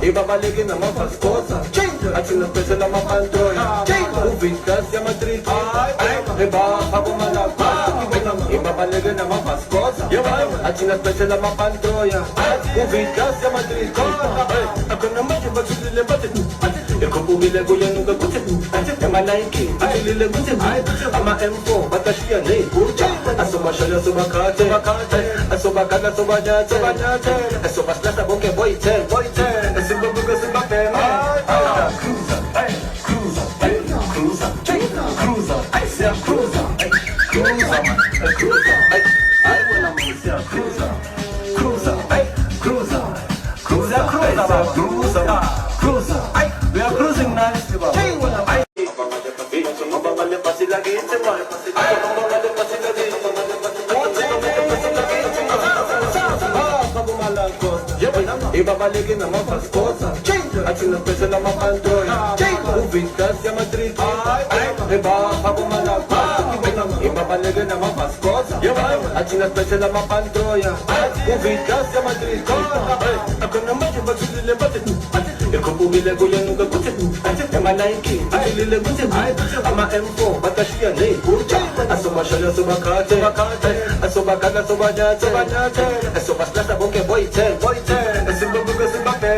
Ibabalikin naman paskosa at sinaspesyal ang mapantroy. Ubigas ya matriki iba ako malagpas. Ibabalikin naman paskosa at sinaspesyal ang mapantroy. Ubigas ya matriki ako naman yung magsilibatin. Ikaw pumili ko yan nung gagutin. Yung malaiki, ililibutin. Ama M4, batas yan eh. Asumasya na sumakate. Asubakat na subanyate. Asubas na sa buke boyte. Asubabuga subake. Cruiser, cruiser, cruiser, cruiser, cruiser, cruiser, I wanna miss ya, cruiser, cruiser, cruiser, cruiser, cruiser, cruiser, we are cruising nice, diba? Ibabalikin naman paskosa at sinaspesyal ang mapantroy. Ubigas ya matriki iba ako malagpas. Ibabalikin naman paskosa at sinaspesyal ang mapantroy. Ubigas ya matriki ako naman yung magsilibatin. Ikaw pumili ko yan nung gagutin. Yung malaiki, ililibutin. Ama M4, batas yan eh. Asumasya na sumakate. Asubakat na subanyate. Asubas na sa buke boyte. Asubabuga subake.